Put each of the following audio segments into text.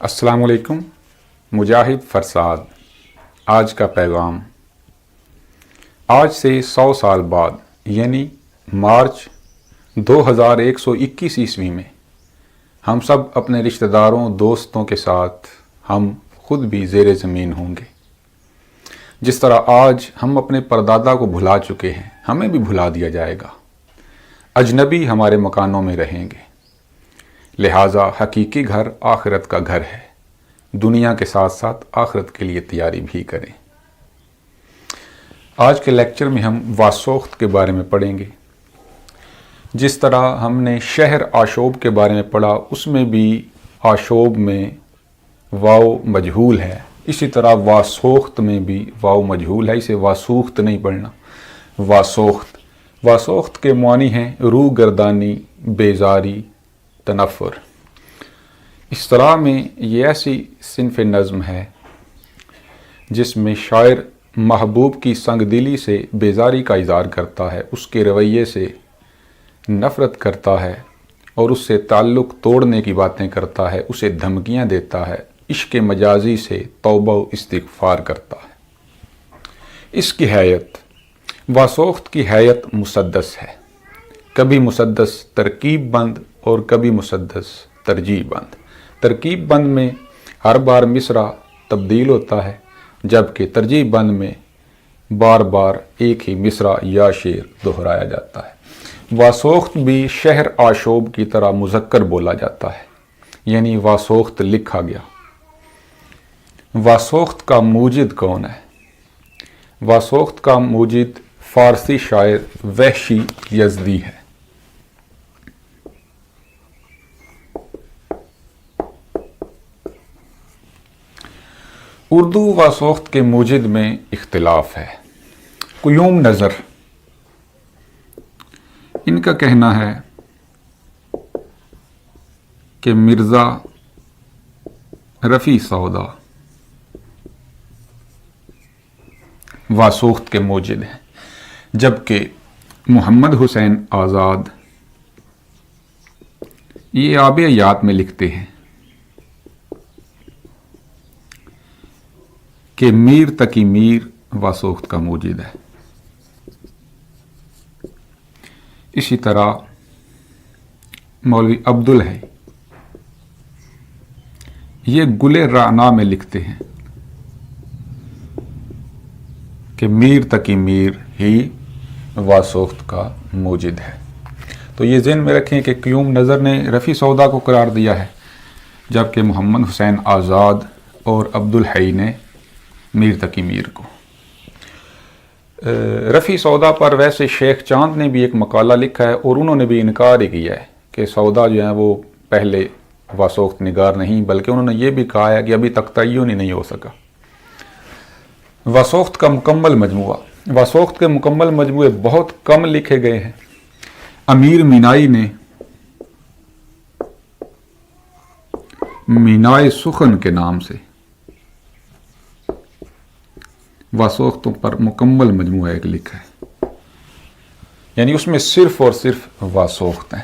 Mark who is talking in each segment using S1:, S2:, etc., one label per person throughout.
S1: السلام علیکم. مجاہد فرساد. آج کا پیغام. آج سے 100 سال بعد یعنی مارچ 2121 عیسوی میں ہم سب اپنے رشتہ داروں دوستوں کے ساتھ ہم خود بھی زیر زمین ہوں گے. جس طرح آج ہم اپنے پردادا کو بھلا چکے ہیں ہمیں بھی بھلا دیا جائے گا. اجنبی ہمارے مکانوں میں رہیں گے. لہٰذا حقیقی گھر آخرت کا گھر ہے. دنیا کے ساتھ ساتھ آخرت کے لیے تیاری بھی کریں. آج کے لیکچر میں ہم واسوخت کے بارے میں پڑھیں گے. جس طرح ہم نے شہر آشوب کے بارے میں پڑھا اس میں بھی آشوب میں واو مجہول ہے. اسی طرح واسوخت میں بھی واو مجہول ہے. اسے واسوخت نہیں پڑھنا، واسوخت. واسوخت کے معنی ہیں روح گردانی، بیزاری، تنفر. اصطلاح میں یہ ایسی صنف نظم ہے جس میں شاعر محبوب کی سنگ دلی سے بیزاری کا اظہار کرتا ہے، اس کے رویے سے نفرت کرتا ہے اور اس سے تعلق توڑنے کی باتیں کرتا ہے، اسے دھمکیاں دیتا ہے، عشق مجازی سے توبہ و استغفار کرتا ہے. اس کی حیت، واسوخت کی حیت مسدس ہے. کبھی مسدس ترکیب بند اور کبھی مسدس ترجیح بند. ترکیب بند میں ہر بار مصرع تبدیل ہوتا ہے جبکہ ترجیح بند میں بار بار ایک ہی مصرع یا شعر دہرایا جاتا ہے. واسوخت بھی شہر آشوب کی طرح مذکر بولا جاتا ہے، یعنی واسوخت لکھا گیا. واسوخت کا موجد کون ہے؟ واسوخت کا موجد فارسی شاعر وحشی یزدی ہے. اردو واسوخت کے موجد میں اختلاف ہے. قیوم نظر ان کا کہنا ہے کہ مرزا رفیع سودا واسوخت کے موجد ہیں، جبکہ محمد حسین آزاد یہ آب حیات میں لکھتے ہیں کہ میر تقی میر واسوخت کا موجد ہے. اسی طرح مولوی عبدالحی یہ گل رعنا میں لکھتے ہیں کہ میر تقی میر ہی واسوخت کا موجد ہے. تو یہ ذہن میں رکھیں کہ قیوم نظر نے رفیع سودا کو قرار دیا ہے جبکہ محمد حسین آزاد اور عبدالحی نے میر تقی میر کو. رفیع سودا پر ویسے شیخ چاند نے بھی ایک مقالہ لکھا ہے اور انہوں نے بھی انکار ہی کیا ہے کہ سودا جو ہیں وہ پہلے واسوخت نگار نہیں، بلکہ انہوں نے یہ بھی کہا ہے کہ ابھی تک تعین ہی نہیں ہو سکا. واسوخت کا مکمل مجموعہ. واسوخت کے مکمل مجموعے بہت کم لکھے گئے ہیں. امیر مینائی نے مینائے سخن کے نام سے واسوختوں پر مکمل مجموعہ ایک لکھا ہے، یعنی اس میں صرف اور صرف واسوخت ہیں.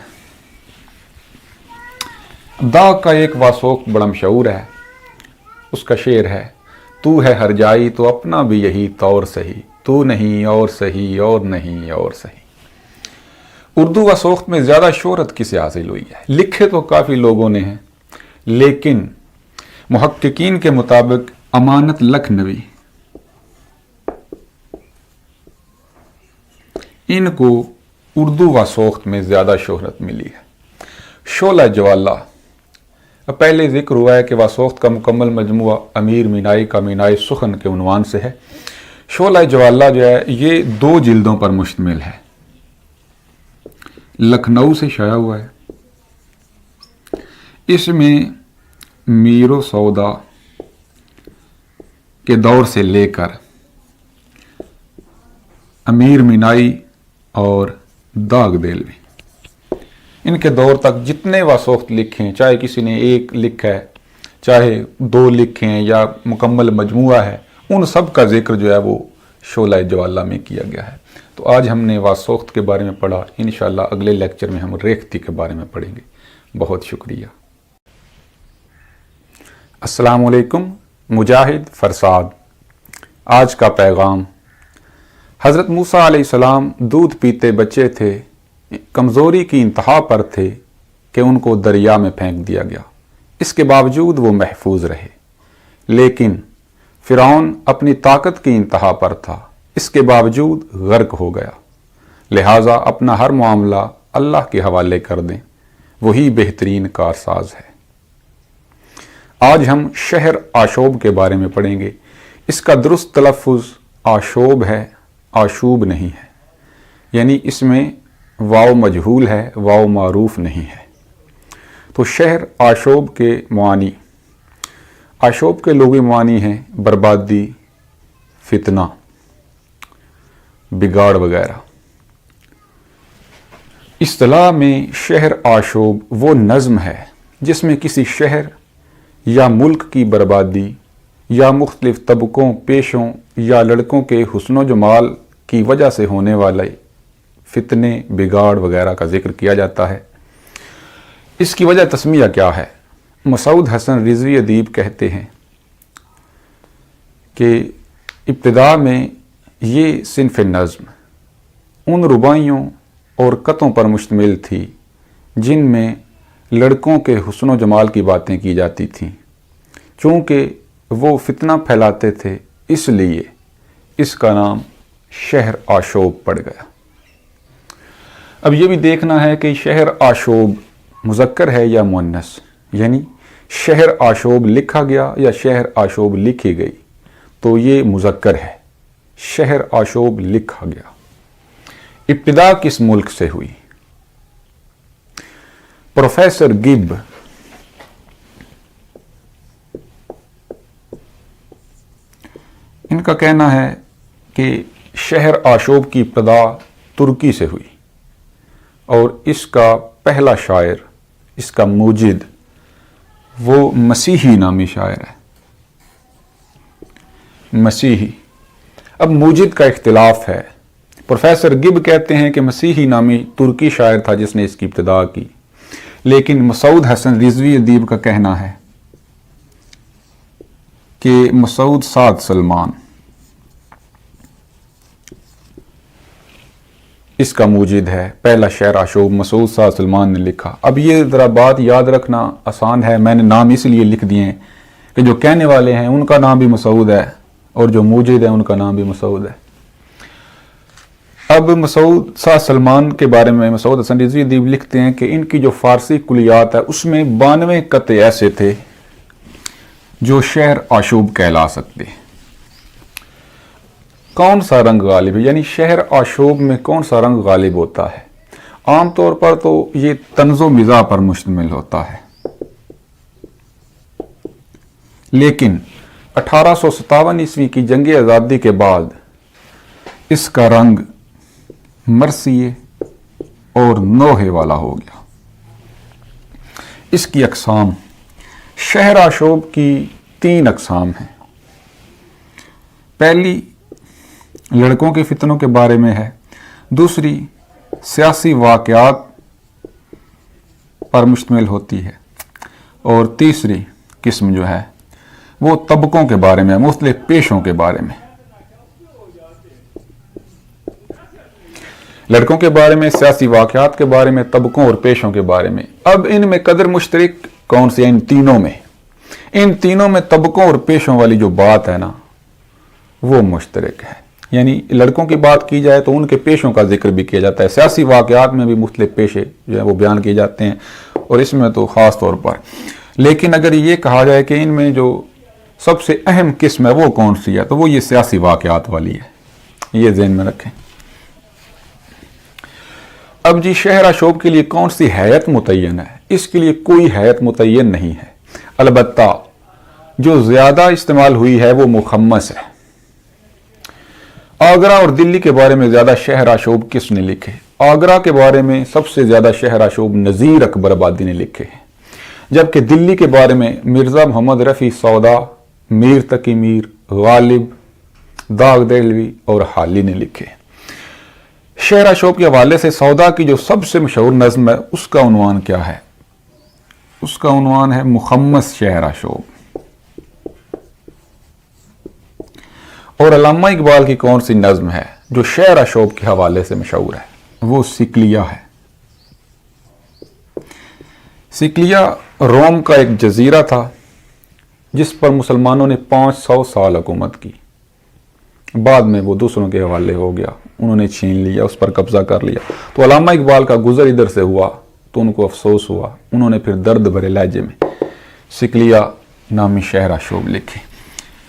S1: دا کا ایک واسوخت بڑا مشہور ہے. اس کا شعر ہے، تو ہے ہر جائی تو اپنا بھی یہی طور سہی، تو نہیں اور سہی اور نہیں اور سہی. اردو واسوخت میں زیادہ شہرت کسے حاصل ہوئی ہے؟ لکھے تو کافی لوگوں نے ہیں، لیکن محققین کے مطابق امانت لکھنوی ان کو اردو واسوخت میں زیادہ شہرت ملی ہے. شعلہ جوالہ پہلے ذکر ہوا ہے کہ واسوخت کا مکمل مجموعہ امیر مینائی کا مینائے سخن کے عنوان سے ہے. شعلہ جوالہ جو ہے یہ 2 جلدوں پر مشتمل ہے، لکھنؤ سے شائع ہوا ہے. اس میں میر و سودا کے دور سے لے کر امیر مینائی اور داغ دہلوی ان کے دور تک جتنے واسوخت لکھے ہیں، چاہے کسی نے ایک لکھا ہے، چاہے 2 لکھے ہیں یا مکمل مجموعہ ہے، ان سب کا ذکر جو ہے وہ شعلہ جوالہ میں کیا گیا ہے. تو آج ہم نے واسوخت کے بارے میں پڑھا. انشاءاللہ اگلے لیکچر میں ہم ریختی کے بارے میں پڑھیں گے. بہت شکریہ. السلام علیکم، مجاہد فرساد۔ آج کا پیغام۔ حضرت موسیٰ علیہ السلام دودھ پیتے بچے تھے، کمزوری کی انتہا پر تھے کہ ان کو دریا میں پھینک دیا گیا۔ اس کے باوجود وہ محفوظ رہے، لیکن فرعون اپنی طاقت کی انتہا پر تھا، اس کے باوجود غرق ہو گیا۔ لہٰذا اپنا ہر معاملہ اللہ کے حوالے کر دیں، وہی بہترین کارساز ہے۔ آج ہم شہر آشوب کے بارے میں پڑھیں گے۔ اس کا درست تلفظ آشوب ہے، آشوب نہیں ہے، یعنی اس میں واو مجہول ہے، واو معروف نہیں ہے۔ تو شہر آشوب کے معانی، آشوب کے لغوی معنی ہیں بربادی، فتنہ، بگاڑ وغیرہ۔ اصطلاح میں شہر آشوب وہ نظم ہے جس میں کسی شہر یا ملک کی بربادی یا مختلف طبقوں، پیشوں یا لڑکوں کے حسن و جمال کی وجہ سے ہونے والے فتنے، بگاڑ وغیرہ کا ذکر کیا جاتا ہے۔ اس کی وجہ تسمیہ کیا ہے؟ مسعود حسن رضوی ادیب کہتے ہیں کہ ابتدا میں یہ صنف نظم ان رباعیوں اور قطعوں پر مشتمل تھی جن میں لڑکوں کے حسن و جمال کی باتیں کی جاتی تھیں۔ چونکہ وہ فتنہ پھیلاتے تھے، اس لیے اس کا نام شہر آشوب پڑ گیا۔ اب یہ بھی دیکھنا ہے کہ شہر آشوب مذکر ہے یا مؤنث، یعنی شہر آشوب لکھا گیا یا شہر آشوب لکھی گئی، تو یہ مذکر ہے۔ شہر آشوب لکھا گیا۔ ابتدا کس ملک سے ہوئی؟ پروفیسر گب ان کا کہنا ہے کہ شہر آشوب کی ابتدا ترکی سے ہوئی، اور اس کا پہلا شاعر، اس کا موجد، وہ مسیحی نامی شاعر ہے۔ مسیحی۔ اب موجد کا اختلاف ہے۔ پروفیسر گب کہتے ہیں کہ مسیحی نامی ترکی شاعر تھا جس نے اس کی ابتدا کی، لیکن مسعود حسن رضوی ادیب کا کہنا ہے کہ مسعود سعد سلمان اس کا موجد ہے۔ پہلا شعر آشوب مسعود سعد سلمان نے لکھا۔ اب یہ ذرا بات یاد رکھنا آسان ہے، میں نے نام اس لیے لکھ دیے ہیں کہ جو کہنے والے ہیں ان کا نام بھی مسعود ہے اور جو موجد ہے ان کا نام بھی مسعود ہے۔ اب مسعود سعد سلمان کے بارے میں مسعود حسن رضوی ادیب لکھتے ہیں کہ ان کی جو فارسی کلیات ہے اس میں 92 قطعے ایسے تھے جو شہر آشوب کہلا سکتے۔ کون سا رنگ غالب ہے؟ یعنی شہر آشوب میں کون سا رنگ غالب ہوتا ہے؟ عام طور پر تو یہ طنز و مزاح پر مشتمل ہوتا ہے، لیکن 1857 عیسوی کی جنگ آزادی کے بعد اس کا رنگ مرثیے اور نوحے والا ہو گیا۔ اس کی اقسام، شہر آشوب کی 3 اقسام ہیں۔ پہلی لڑکوں کے فتنوں کے بارے میں ہے، دوسری سیاسی واقعات پر مشتمل ہوتی ہے، اور تیسری قسم جو ہے وہ طبقوں کے بارے میں، مختلف پیشوں کے بارے میں۔ لڑکوں کے بارے میں، سیاسی واقعات کے بارے میں، طبقوں اور پیشوں کے بارے میں۔ اب ان میں قدر مشترک کون سی ہے؟ ان تینوں میں طبقوں اور پیشوں والی جو بات ہے نا وہ مشترک ہے۔ یعنی لڑکوں کی بات کی جائے تو ان کے پیشوں کا ذکر بھی کیا جاتا ہے، سیاسی واقعات میں بھی مختلف پیشے جو ہیں وہ بیان کیے جاتے ہیں، اور اس میں تو خاص طور پر۔ لیکن اگر یہ کہا جائے کہ ان میں جو سب سے اہم قسم ہے وہ کون سی ہے، تو وہ یہ سیاسی واقعات والی ہے۔ یہ ذہن میں رکھیں۔ اب جی شہر آشوب کے لیے کون سی ہیئت متعین ہے؟ اس کے لیے کوئی ہیئت متعین نہیں ہے، البتہ جو زیادہ استعمال ہوئی ہے وہ مخمس ہے۔ آگرہ اور دلی کے بارے میں زیادہ شہر آشوب کس نے لکھے؟ آگرہ کے بارے میں سب سے زیادہ شہر آشوب نذیر اکبر آبادی نے لکھے ہیں، جبکہ دلی کے بارے میں مرزا محمد رفیع سودا، میر تقی میر، غالب، داغ دہلوی اور حالی نے لکھے۔ شہر آشوب کے حوالے سے سودا کی جو سب سے مشہور نظم ہے اس کا عنوان کیا ہے؟ اس کا عنوان ہے مخمس شہر آشوب۔ اور علامہ اقبال کی کون سی نظم ہے جو شعر آشوب کے حوالے سے مشہور ہے؟ وہ سکلیہ ہے۔ سکلیہ روم کا ایک جزیرہ تھا جس پر مسلمانوں نے 500 سال حکومت کی، بعد میں وہ دوسروں کے حوالے ہو گیا، انہوں نے چھین لیا، اس پر قبضہ کر لیا۔ تو علامہ اقبال کا گزر ادھر سے ہوا تو ان کو افسوس ہوا، انہوں نے پھر درد بھرے لہجے میں سکلیہ نامی شہر آشوب لکھے۔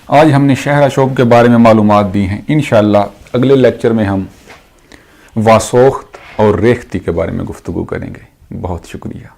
S1: آج ہم نے شہر آشوب کے بارے میں معلومات دی ہیں، انشاءاللہ اگلے لیکچر میں ہم واسوخت اور ریختی کے بارے میں گفتگو کریں گے۔ بہت شکریہ۔